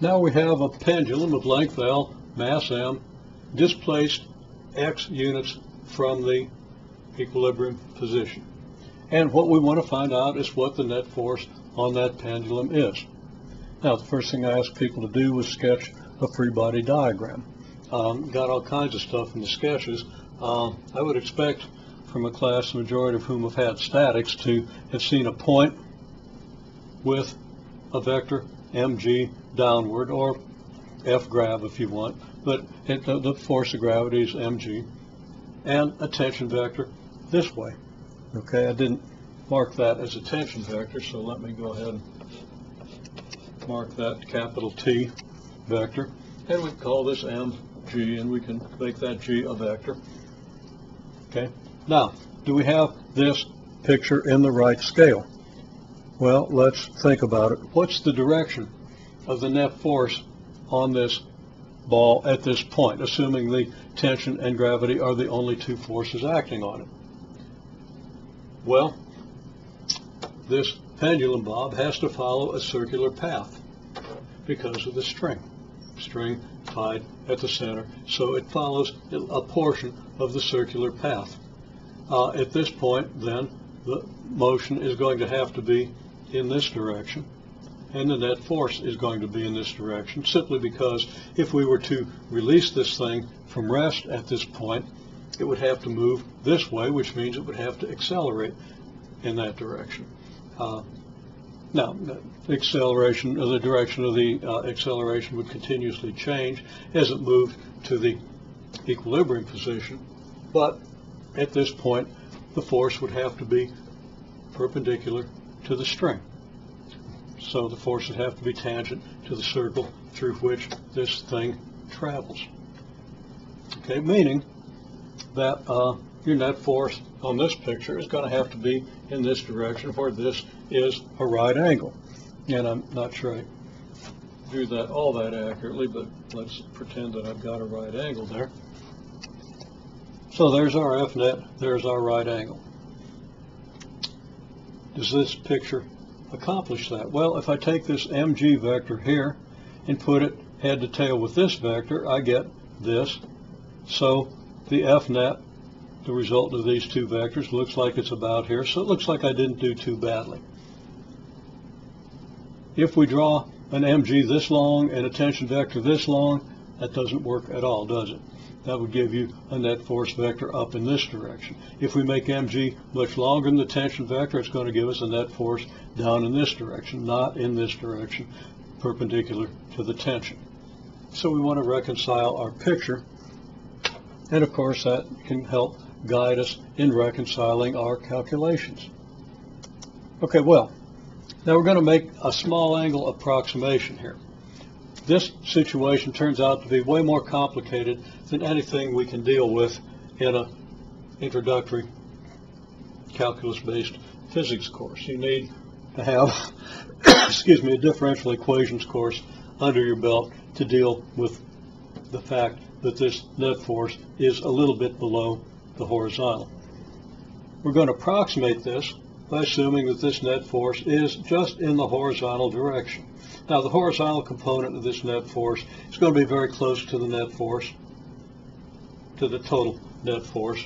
Now we have a pendulum of length L, mass M, displaced x units from the equilibrium position. And what we want to find out is what the net force on that pendulum is. Now, the first thing I asked people to do was sketch a free body diagram. Got all kinds of stuff in the sketches. I would expect from a class, the majority of whom have had statics, to have seen a point with a vector mg downward, or F grav if you want, but the force of gravity is mg, and a tension vector this way. Okay, I didn't mark that as a tension vector, so let me go ahead and mark that capital T vector, and we call this mg, and we can make that g a vector. Okay, now, do we have this picture in the right scale? Well, let's think about it. What's the direction of the net force on this ball at this point, assuming the tension and gravity are the only two forces acting on it? Well, this pendulum bob has to follow a circular path because of the string tied at the center, so it follows a portion of the circular path. At this point, then, the motion is going to have to be in this direction, and the net force is going to be in this direction, simply because if we were to release this thing from rest at this point, it would have to move this way, which means it would have to accelerate in that direction. Now, the acceleration, or the direction of the acceleration would continuously change as it moved to the equilibrium position, but at this point, the force would have to be perpendicular to the string. So the force would have to be tangent to the circle through which this thing travels. Okay, meaning that your net force on this picture is going to have to be in this direction, where this is a right angle. And I'm not sure I drew that all that accurately, but let's pretend that I've got a right angle there. So there's our F net, there's our right angle. Does this picture accomplish that? Well, if I take this mg vector here and put it head to tail with this vector, I get this. So the F net, the result of these two vectors, looks like it's about here, so it looks like I didn't do too badly. If we draw an mg this long and a tension vector this long, that doesn't work at all, does it? That would give you a net force vector up in this direction. If we make mg much longer than the tension vector, it's going to give us a net force down in this direction, not in this direction, perpendicular to the tension. So we want to reconcile our picture, and of course that can help guide us in reconciling our calculations. Okay, well, now we're going to make a small angle approximation here. This situation turns out to be way more complicated than anything we can deal with in an introductory calculus-based physics course. You need to have, excuse me, a differential equations course under your belt to deal with the fact that this net force is a little bit below the horizontal. We're going to approximate this by assuming that this net force is just in the horizontal direction. Now, the horizontal component of this net force is going to be very close to the net force, to the total net force,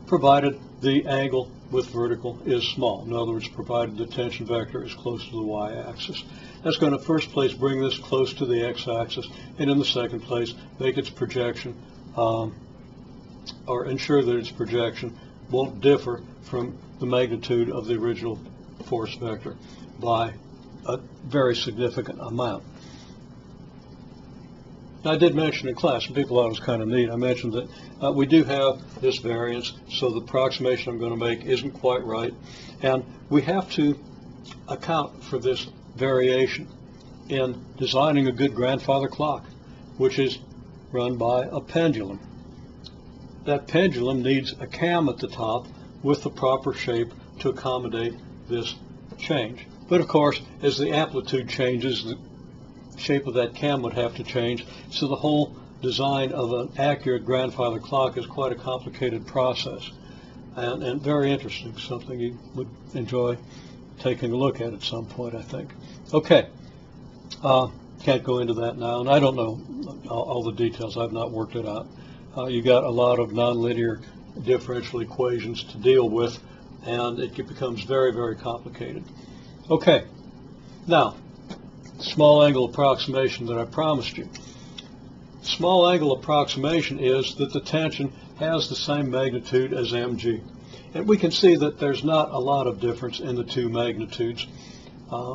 provided the angle with vertical is small. In other words, provided the tension vector is close to the y-axis. That's going to, first place, bring this close to the x-axis, and in the second place, make its projection, or ensure that its projection won't differ from the magnitude of the original force vector by a very significant amount. Now, I did mention in class, and people thought it was kind of neat, I mentioned that we do have this variance, so the approximation I'm going to make isn't quite right, and we have to account for this variation in designing a good grandfather clock, which is run by a pendulum. That pendulum needs a cam at the top with the proper shape to accommodate this change. But of course, as the amplitude changes, the shape of that cam would have to change, so the whole design of an accurate grandfather clock is quite a complicated process, and very interesting, something you would enjoy taking a look at some point, I think. Okay, can't go into that now, and I don't know all the details. I've not worked it out. You got a lot of nonlinear differential equations to deal with, and it becomes very, very complicated. Okay, now, small angle approximation that I promised you. Small angle approximation is that the tension has the same magnitude as mg. And we can see that there's not a lot of difference in the two magnitudes.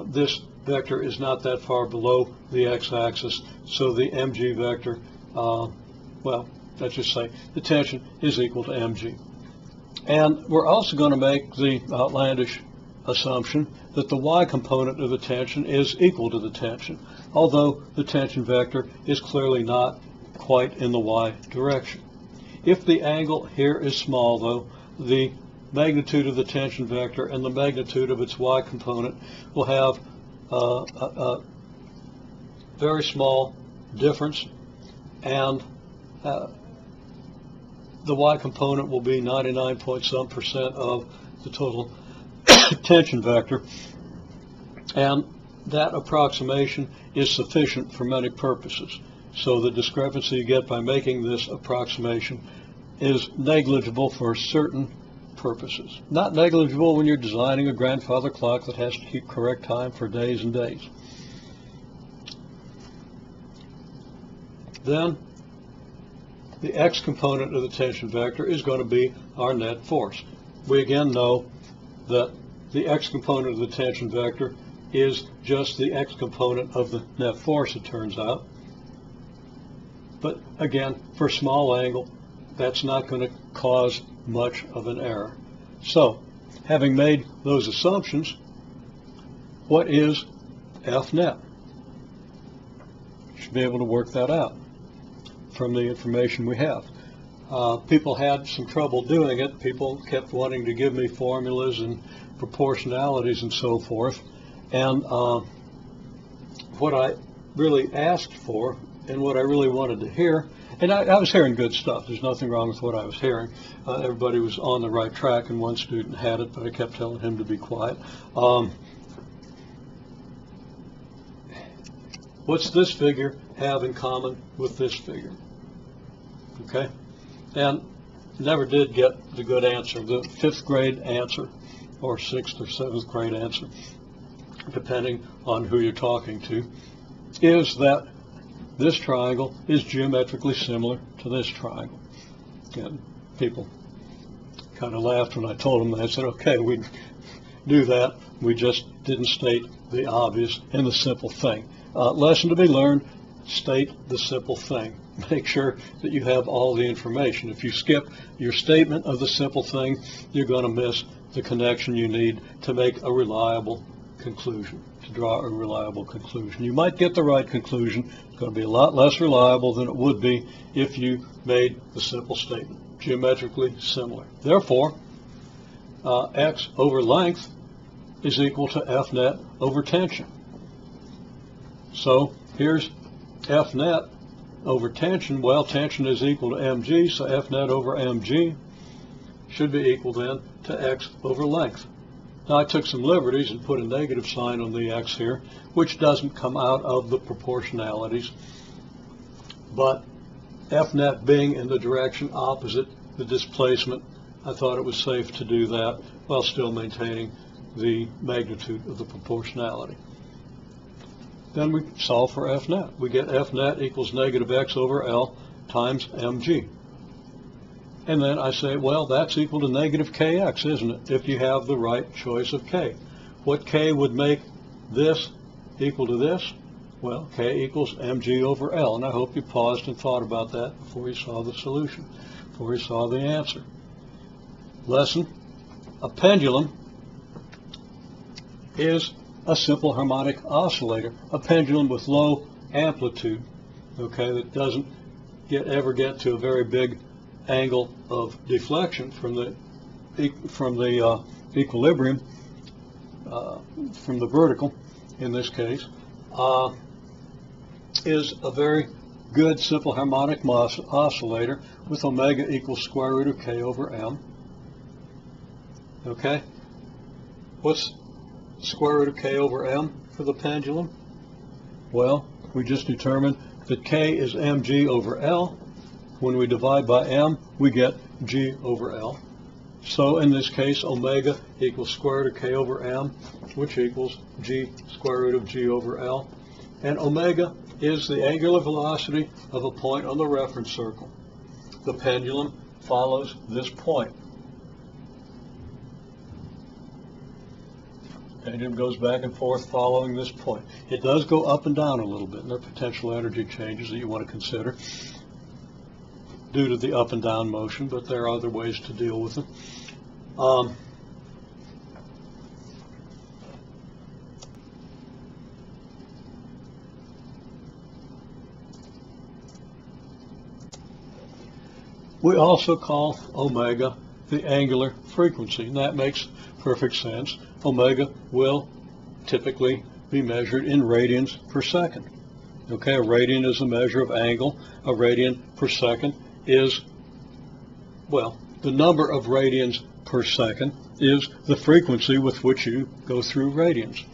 This vector is not that far below the x-axis, so the mg vector, well, let's just say the tension is equal to mg. And we're also going to make the outlandish assumption that the y component of the tension is equal to the tension, although the tension vector is clearly not quite in the y direction. If the angle here is small, though, the magnitude of the tension vector and the magnitude of its y component will have a very small difference, and the y component will be 99-point-some% of the total tension vector, and that approximation is sufficient for many purposes. So the discrepancy you get by making this approximation is negligible for certain purposes. Not negligible when you're designing a grandfather clock that has to keep correct time for days and days. Then the x component of the tension vector is going to be our net force. We again know that the x component of the tension vector is just the x component of the net force, it turns out. But again, for small angle, that's not going to cause much of an error. So, having made those assumptions, what is F net? You should be able to work that out from the information we have. People had some trouble doing it. People kept wanting to give me formulas and proportionalities and so forth. And what I really asked for and what I really wanted to hear, and I was hearing good stuff. There's nothing wrong with what I was hearing. Everybody was on the right track, and one student had it, but I kept telling him to be quiet. What's this figure have in common with this figure? Okay? And never did get the good answer, the 5th grade answer, or 6th or 7th grade answer, depending on who you're talking to, is that this triangle is geometrically similar to this triangle. And people kind of laughed when I told them that. I said, okay, we do that. We just didn't state the obvious and the simple thing. Lesson to be learned, state the simple thing. Make sure that you have all the information. If you skip your statement of the simple thing, you're going to miss the connection you need to make a reliable conclusion, to draw a reliable conclusion. You might get the right conclusion. It's going to be a lot less reliable than it would be if you made the simple statement, geometrically similar. Therefore, x over length is equal to F net over tension. So here's F net over tension. Well, tension is equal to mg, so F net over mg should be equal then to x over length. Now I took some liberties and put a negative sign on the x here, which doesn't come out of the proportionalities, but F net being in the direction opposite the displacement, I thought it was safe to do that while still maintaining the magnitude of the proportionality. Then we solve for F net. We get F net equals negative x over L times mg. And then I say, well, that's equal to negative kx, isn't it, if you have the right choice of k. What k would make this equal to this? Well, k equals mg over L. And I hope you paused and thought about that before you saw the solution, before you saw the answer. Lesson: a pendulum is a simple harmonic oscillator, a pendulum with low amplitude, okay, that doesn't ever get to a very big angle of deflection from the equilibrium, from the vertical in this case, is a very good simple harmonic oscillator with omega equals square root of k over m. Okay, what's square root of k over m for the pendulum? Well, we just determined that K is mg over L. When we divide by m, we get g over L. So in this case, omega equals square root of K over m, which equals g square root of g over L. And omega is the angular velocity of a point on the reference circle. The pendulum follows this point. Pendulum goes back and forth following this point. It does go up and down a little bit, and there are potential energy changes that you want to consider due to the up and down motion, but there are other ways to deal with it. We also call omega the angular frequency, and that makes perfect sense. Omega will typically be measured in radians per second. Okay, a radian is a measure of angle. A radian per second is, well, the number of radians per second is the frequency with which you go through radians.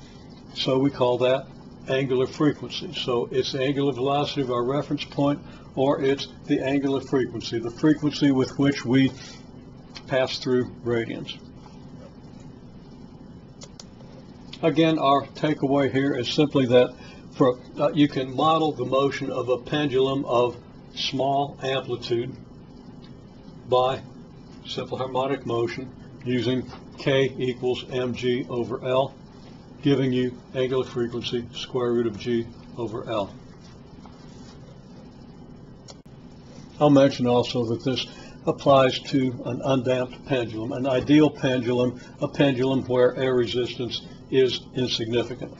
So we call that angular frequency. So it's the angular velocity of our reference point, or it's the angular frequency, the frequency with which we pass through radians. Again, our takeaway here is simply that you can model the motion of a pendulum of small amplitude by simple harmonic motion using K equals mg over L, giving you angular frequency square root of g over L. I'll mention also that this applies to an undamped pendulum, an ideal pendulum, a pendulum where air resistance is insignificant.